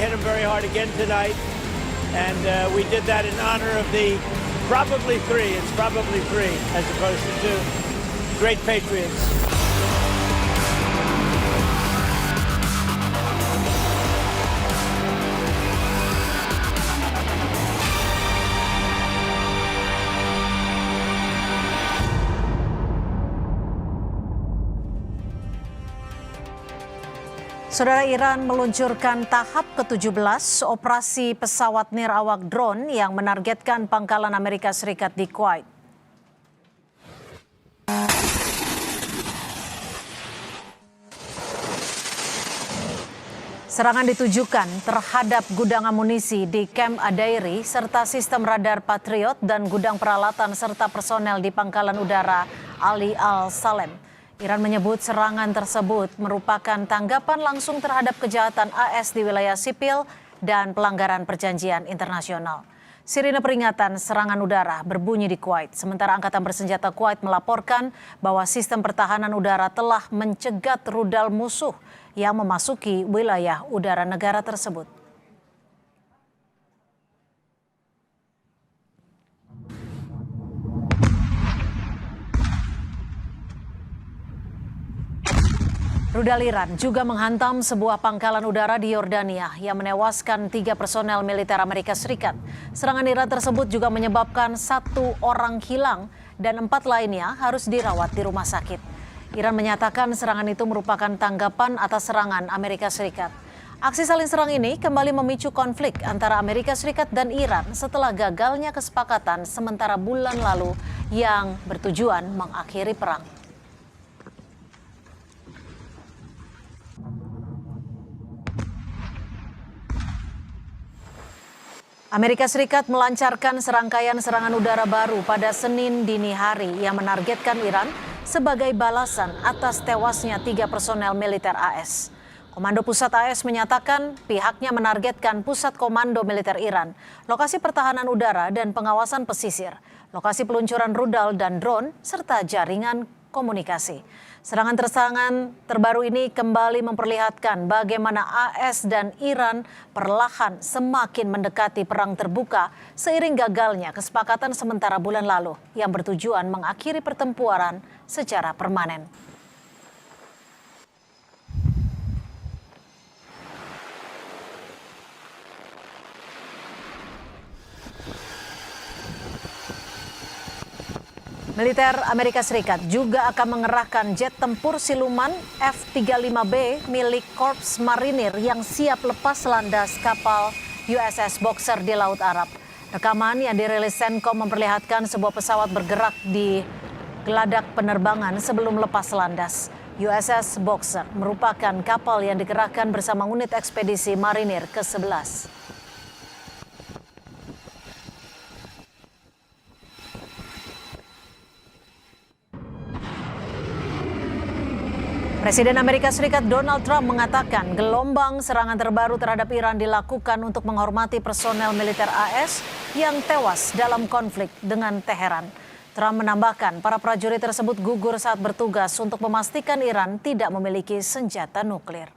hit them very hard again tonight. And we did that in honor of the probably three. It's probably three as opposed to two. Great Patriots. Saudara, Iran meluncurkan tahap ke-17 operasi pesawat nirawak drone yang menargetkan pangkalan Amerika Serikat di Kuwait. Serangan ditujukan terhadap gudang amunisi di Camp Adairi serta sistem radar Patriot dan gudang peralatan serta personel di pangkalan udara Ali Al-Salem. Iran menyebut serangan tersebut merupakan tanggapan langsung terhadap kejahatan AS di wilayah sipil dan pelanggaran perjanjian internasional. Sirine peringatan serangan udara berbunyi di Kuwait, sementara Angkatan Bersenjata Kuwait melaporkan bahwa sistem pertahanan udara telah mencegat rudal musuh yang memasuki wilayah udara negara tersebut. Rudal Iran juga menghantam sebuah pangkalan udara di Yordania yang menewaskan 3 personel militer Amerika Serikat. Serangan Iran tersebut juga menyebabkan 1 orang hilang dan 4 lainnya harus dirawat di rumah sakit. Iran menyatakan serangan itu merupakan tanggapan atas serangan Amerika Serikat. Aksi saling serang ini kembali memicu konflik antara Amerika Serikat dan Iran setelah gagalnya kesepakatan sementara bulan lalu yang bertujuan mengakhiri perang. Amerika Serikat melancarkan serangkaian serangan udara baru pada Senin dini hari yang menargetkan Iran sebagai balasan atas tewasnya 3 personel militer AS. Komando Pusat AS menyatakan pihaknya menargetkan Pusat Komando Militer Iran, lokasi pertahanan udara dan pengawasan pesisir, lokasi peluncuran rudal dan drone, serta jaringan komunikasi. Serangan terbaru ini kembali memperlihatkan bagaimana AS dan Iran perlahan semakin mendekati perang terbuka seiring gagalnya kesepakatan sementara bulan lalu yang bertujuan mengakhiri pertempuran secara permanen. Militer Amerika Serikat juga akan mengerahkan jet tempur siluman F-35B milik Korps Marinir yang siap lepas landas kapal USS Boxer di Laut Arab. Rekaman yang dirilis Senkom memperlihatkan sebuah pesawat bergerak di geladak penerbangan sebelum lepas landas. USS Boxer merupakan kapal yang dikerahkan bersama unit ekspedisi Marinir ke-11. Presiden Amerika Serikat Donald Trump mengatakan gelombang serangan terbaru terhadap Iran dilakukan untuk menghormati personel militer AS yang tewas dalam konflik dengan Teheran. Trump menambahkan para prajurit tersebut gugur saat bertugas untuk memastikan Iran tidak memiliki senjata nuklir.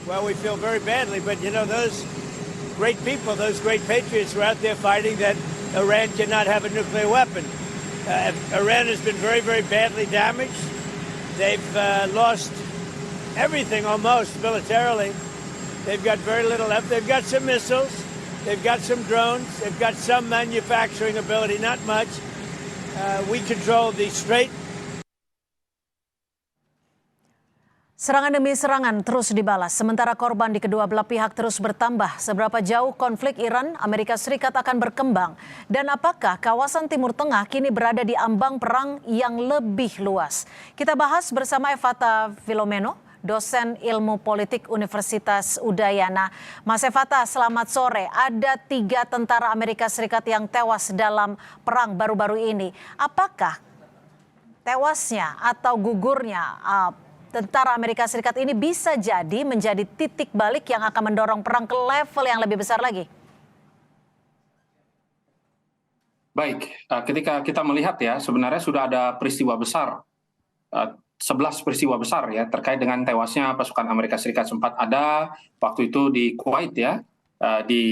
Well, we feel very badly, but you know, those great people, those great patriots were out there fighting that Iran cannot have a nuclear weapon. Iran has been very, very badly damaged. They've lost everything almost militarily. They've got very little left. They've got some missiles. They've got some drones. They've got some manufacturing ability, not much. We control the Strait. Serangan demi serangan terus dibalas, sementara korban di kedua belah pihak terus bertambah. Seberapa jauh konflik Iran, Amerika Serikat akan berkembang? Dan apakah kawasan Timur Tengah kini berada di ambang perang yang lebih luas? Kita bahas bersama Evata Filomeno, dosen ilmu politik Universitas Udayana. Mas Evata, selamat sore. Ada 3 tentara Amerika Serikat yang tewas dalam perang baru-baru ini. Apakah tewasnya atau gugurnya tentara Amerika Serikat ini bisa jadi menjadi titik balik yang akan mendorong perang ke level yang lebih besar lagi? Baik, ketika kita melihat ya, sebenarnya sudah ada peristiwa besar 11 peristiwa besar ya terkait dengan tewasnya pasukan Amerika Serikat. Sempat ada waktu itu di Kuwait ya, di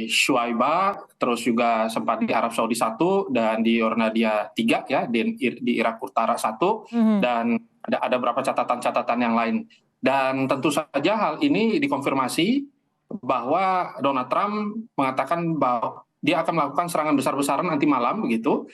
Shuaibah, terus juga sempat di Arab Saudi 1 dan di Yordandia 3 ya, di Irak Utara 1, dan ada beberapa catatan-catatan yang lain. Dan tentu saja hal ini dikonfirmasi bahwa Donald Trump mengatakan bahwa dia akan melakukan serangan besar-besaran nanti malam begitu.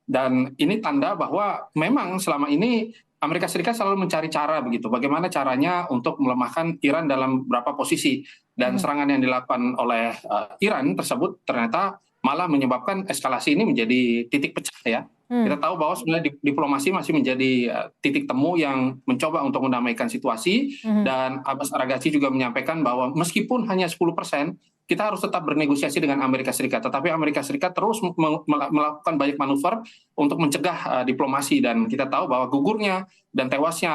Dan ini tanda bahwa memang selama ini Amerika Serikat selalu mencari cara begitu, bagaimana caranya untuk melemahkan Iran dalam beberapa posisi. Dan serangan yang dilakukan oleh Iran tersebut ternyata malah menyebabkan eskalasi ini menjadi titik pecah ya. Kita tahu bahwa sebenarnya diplomasi masih menjadi titik temu yang mencoba untuk mendamaikan situasi. Dan Abbas Araghchi juga menyampaikan bahwa meskipun hanya 10%, kita harus tetap bernegosiasi dengan Amerika Serikat. Tetapi Amerika Serikat terus melakukan banyak manuver untuk mencegah diplomasi. Dan kita tahu bahwa gugurnya dan tewasnya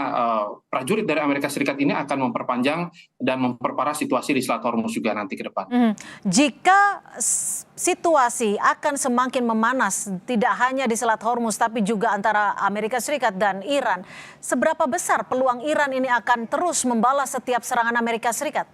prajurit dari Amerika Serikat ini akan memperpanjang dan memperparah situasi di Selat Hormuz juga nanti ke depan. Jika situasi akan semakin memanas, tidak hanya di Selat Hormuz, tapi juga antara Amerika Serikat dan Iran, seberapa besar peluang Iran ini akan terus membalas setiap serangan Amerika Serikat?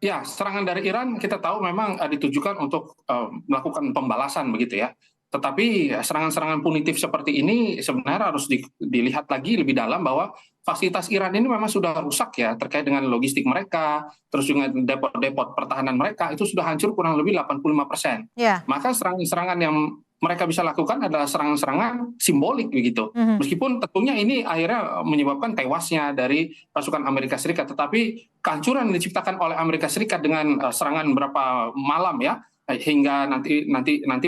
Ya, serangan dari Iran kita tahu memang ditujukan untuk melakukan pembalasan begitu ya. Tetapi serangan-serangan punitif seperti ini sebenarnya harus dilihat lagi lebih dalam bahwa fasilitas Iran ini memang sudah rusak ya terkait dengan logistik mereka, terus juga depot-depot pertahanan mereka itu sudah hancur kurang lebih 85%. Maka serangan-serangan yang mereka bisa lakukan adalah serangan-serangan simbolik begitu. Meskipun tentunya ini akhirnya menyebabkan tewasnya dari pasukan Amerika Serikat, tetapi kehancuran yang diciptakan oleh Amerika Serikat dengan serangan berapa malam ya, hingga nanti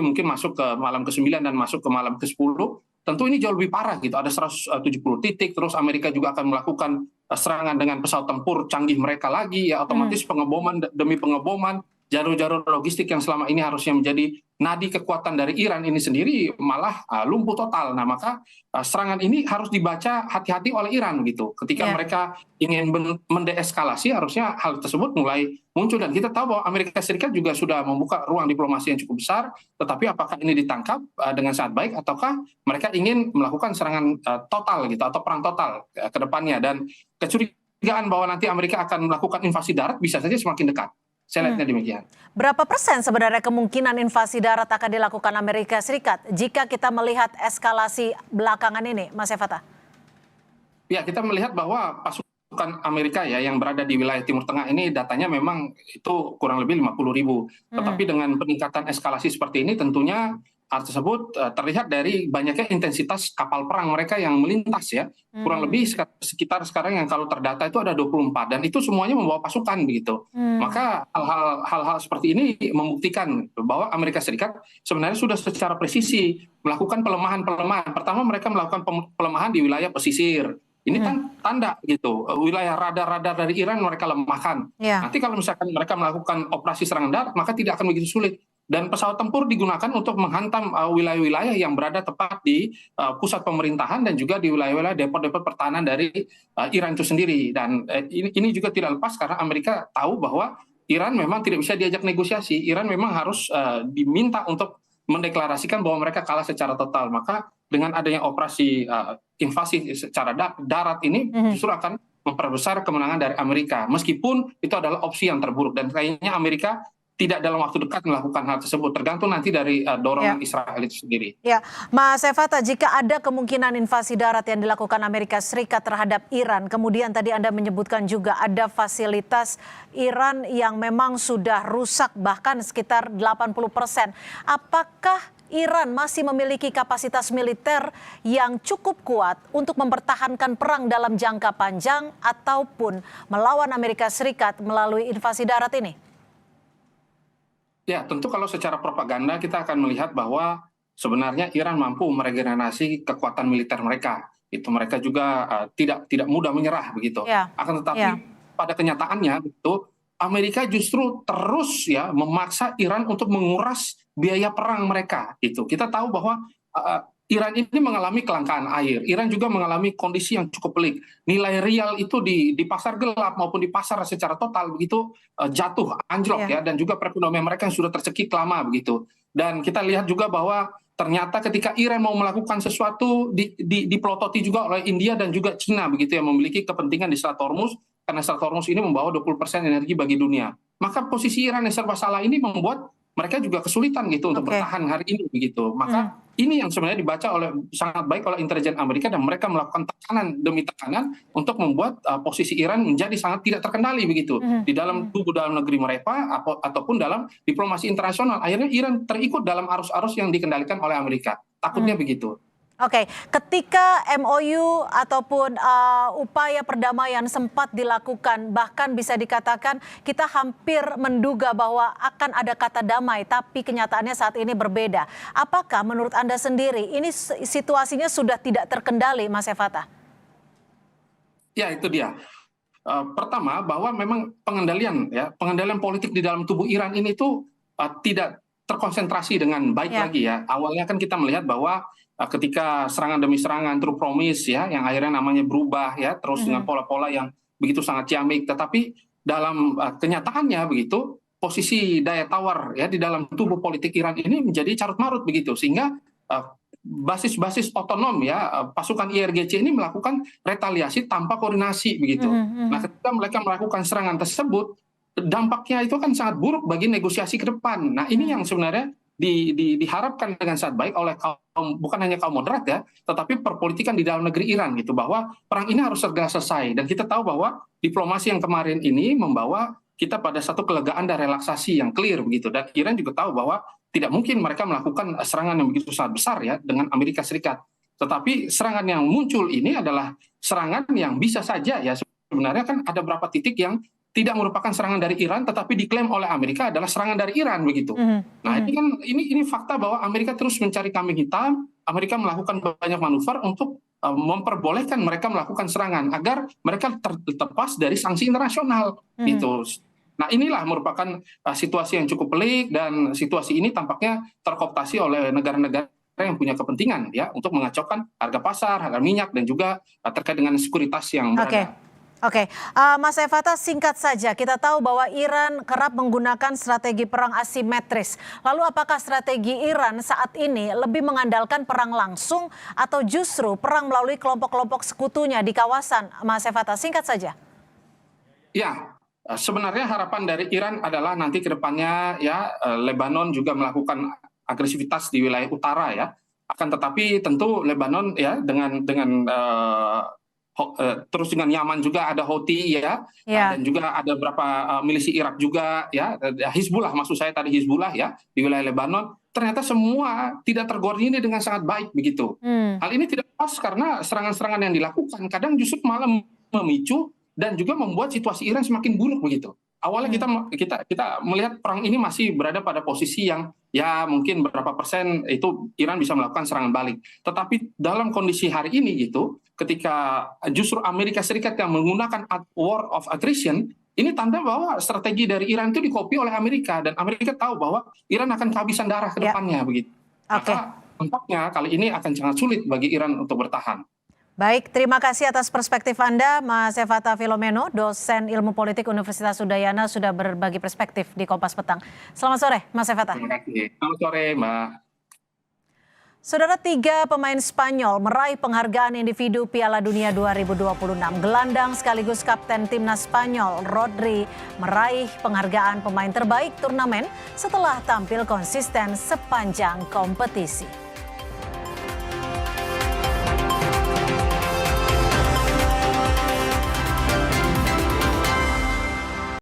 mungkin masuk ke malam ke-9 dan masuk ke malam ke-10, tentu ini jauh lebih parah gitu. Ada 170 titik, terus Amerika juga akan melakukan serangan dengan pesawat tempur canggih mereka lagi ya, otomatis pengeboman demi pengeboman, jalur-jalur logistik yang selama ini harusnya menjadi nadi kekuatan dari Iran ini sendiri malah lumpuh total. Nah, maka serangan ini harus dibaca hati-hati oleh Iran gitu. Ketika mereka ingin mendeeskalasi, harusnya hal tersebut mulai muncul. Dan kita tahu bahwa Amerika Serikat juga sudah membuka ruang diplomasi yang cukup besar, tetapi apakah ini ditangkap dengan sangat baik, ataukah mereka ingin melakukan serangan total gitu, atau perang total ke depannya. Dan kecurigaan bahwa nanti Amerika akan melakukan invasi darat bisa saja semakin dekat. Saya lihatnya demikian. Berapa persen sebenarnya kemungkinan invasi darat akan dilakukan Amerika Serikat jika kita melihat eskalasi belakangan ini, Mas Efata? Ya, kita melihat bahwa pasukan Amerika ya yang berada di wilayah Timur Tengah ini datanya memang itu kurang lebih 50.000. Tetapi dengan peningkatan eskalasi seperti ini tentunya hal tersebut terlihat dari banyaknya intensitas kapal perang mereka yang melintas ya. Kurang lebih sekitar sekarang yang kalau terdata itu ada 24, dan itu semuanya membawa pasukan begitu. Maka hal-hal seperti ini membuktikan bahwa Amerika Serikat sebenarnya sudah secara presisi melakukan pelemahan-pelemahan. Pertama mereka melakukan pelemahan di wilayah pesisir. Ini kan tanda gitu, wilayah radar-radar dari Iran mereka lemahkan. Nanti kalau misalkan mereka melakukan operasi serangan darat, maka tidak akan begitu sulit. Dan pesawat tempur digunakan untuk menghantam wilayah-wilayah yang berada tepat di pusat pemerintahan dan juga di wilayah-wilayah depot-depot pertahanan dari Iran itu sendiri. Dan ini juga tidak lepas karena Amerika tahu bahwa Iran memang tidak bisa diajak negosiasi. Iran memang harus diminta untuk mendeklarasikan bahwa mereka kalah secara total. Maka dengan adanya operasi invasi secara darat ini justru akan memperbesar kemenangan dari Amerika. Meskipun itu adalah opsi yang terburuk, dan kayaknya Amerika tidak dalam waktu dekat melakukan hal tersebut, tergantung nanti dari dorongan Israel itu sendiri. Ya, Mas Efata, jika ada kemungkinan invasi darat yang dilakukan Amerika Serikat terhadap Iran, kemudian tadi Anda menyebutkan juga ada fasilitas Iran yang memang sudah rusak bahkan sekitar 80%. Apakah Iran masih memiliki kapasitas militer yang cukup kuat untuk mempertahankan perang dalam jangka panjang ataupun melawan Amerika Serikat melalui invasi darat ini? Ya, tentu kalau secara propaganda kita akan melihat bahwa sebenarnya Iran mampu meregenerasi kekuatan militer mereka. Itu mereka juga tidak mudah menyerah begitu. Akan tetapi pada kenyataannya itu Amerika justru terus ya memaksa Iran untuk menguras biaya perang mereka. Itu kita tahu bahwa Iran ini mengalami kelangkaan air. Iran juga mengalami kondisi yang cukup pelik. Nilai rial itu di pasar gelap maupun di pasar secara total begitu jatuh, anjlok ya, dan juga perekonomian mereka yang sudah tercekik lama begitu. Dan kita lihat juga bahwa ternyata ketika Iran mau melakukan sesuatu dipelototi juga oleh India dan juga Cina begitu yang memiliki kepentingan di Selat Hormuz, karena Selat Hormuz ini membawa 20% energi bagi dunia. Maka posisi Iran yang serba salah ini membuat mereka juga kesulitan gitu untuk bertahan hari ini begitu. Maka ini yang sebenarnya dibaca sangat baik oleh intelijen Amerika, dan mereka melakukan tekanan demi tekanan untuk membuat posisi Iran menjadi sangat tidak terkendali begitu di dalam tubuh dalam negeri mereka ataupun dalam diplomasi internasional. Akhirnya Iran terikut dalam arus-arus yang dikendalikan oleh Amerika. Takutnya begitu. Oke, ketika MOU ataupun upaya perdamaian sempat dilakukan, bahkan bisa dikatakan kita hampir menduga bahwa akan ada kata damai, tapi kenyataannya saat ini berbeda. Apakah menurut Anda sendiri ini situasinya sudah tidak terkendali, Mas Evata? Ya, itu dia. Pertama, bahwa memang pengendalian politik di dalam tubuh Iran ini tuh tidak terkonsentrasi dengan baik lagi ya. Awalnya kan kita melihat bahwa ketika serangan demi serangan, true promise ya, yang akhirnya namanya berubah ya, terus dengan pola-pola yang begitu sangat ciamik, tetapi dalam kenyataannya begitu, posisi daya tawar ya di dalam tubuh politik Iran ini menjadi carut marut begitu, sehingga basis-basis otonom ya, pasukan IRGC ini melakukan retaliasi tanpa koordinasi begitu. Nah, ketika mereka melakukan serangan tersebut, dampaknya itu kan sangat buruk bagi negosiasi ke depan. Nah, ini yang sebenarnya diharapkan dengan sangat baik oleh bukan hanya kaum moderat ya, tetapi perpolitikan di dalam negeri Iran gitu, bahwa perang ini harus segera selesai. Dan kita tahu bahwa diplomasi yang kemarin ini membawa kita pada satu kelegaan dan relaksasi yang clear begitu. Dan Iran juga tahu bahwa tidak mungkin mereka melakukan serangan yang begitu sangat besar ya dengan Amerika Serikat. Tetapi serangan yang muncul ini adalah serangan yang bisa saja ya, sebenarnya kan ada beberapa titik yang tidak merupakan serangan dari Iran, tetapi diklaim oleh Amerika adalah serangan dari Iran begitu. Nah, ini fakta bahwa Amerika terus mencari kambing hitam. Amerika melakukan banyak manuver untuk memperbolehkan mereka melakukan serangan agar mereka terlepas dari sanksi internasional gitu. Nah, inilah merupakan situasi yang cukup pelik, dan situasi ini tampaknya terkooptasi oleh negara-negara yang punya kepentingan ya untuk mengacaukan harga pasar, harga minyak, dan juga terkait dengan sekuritas yang berada. Oke, Mas Evata, singkat saja, kita tahu bahwa Iran kerap menggunakan strategi perang asimetris. Lalu apakah strategi Iran saat ini lebih mengandalkan perang langsung atau justru perang melalui kelompok-kelompok sekutunya di kawasan, Mas Evata? Singkat saja. Ya, sebenarnya harapan dari Iran adalah nanti ke depannya ya, Lebanon juga melakukan agresivitas di wilayah utara ya. Akan tetapi tentu Lebanon ya dengan terus dengan Yaman juga ada Houthi ya, dan juga ada beberapa milisi Irak juga ya, Hizbullah maksud saya tadi, Hizbullah ya di wilayah Lebanon, ternyata semua tidak terkoordinir dengan sangat baik begitu. Hal ini tidak pas karena serangan-serangan yang dilakukan kadang justru malah memicu dan juga membuat situasi Iran semakin buruk begitu. Awalnya kita melihat perang ini masih berada pada posisi yang ya mungkin berapa persen itu Iran bisa melakukan serangan balik. Tetapi dalam kondisi hari ini gitu, ketika justru Amerika Serikat yang menggunakan war of aggression, ini tanda bahwa strategi dari Iran itu dikopi oleh Amerika, dan Amerika tahu bahwa Iran akan kehabisan darah ke depannya begitu. Maka tampaknya kali ini akan sangat sulit bagi Iran untuk bertahan. Baik, terima kasih atas perspektif Anda, Mas Evata Filomeno, dosen ilmu politik Universitas Udayana, sudah berbagi perspektif di Kompas Petang. Selamat sore, Mas Evata. Terima kasih. Selamat sore, Mbak. Saudara, 3 pemain Spanyol meraih penghargaan individu Piala Dunia 2026. Gelandang sekaligus kapten timnas Spanyol, Rodri, meraih penghargaan pemain terbaik turnamen setelah tampil konsisten sepanjang kompetisi.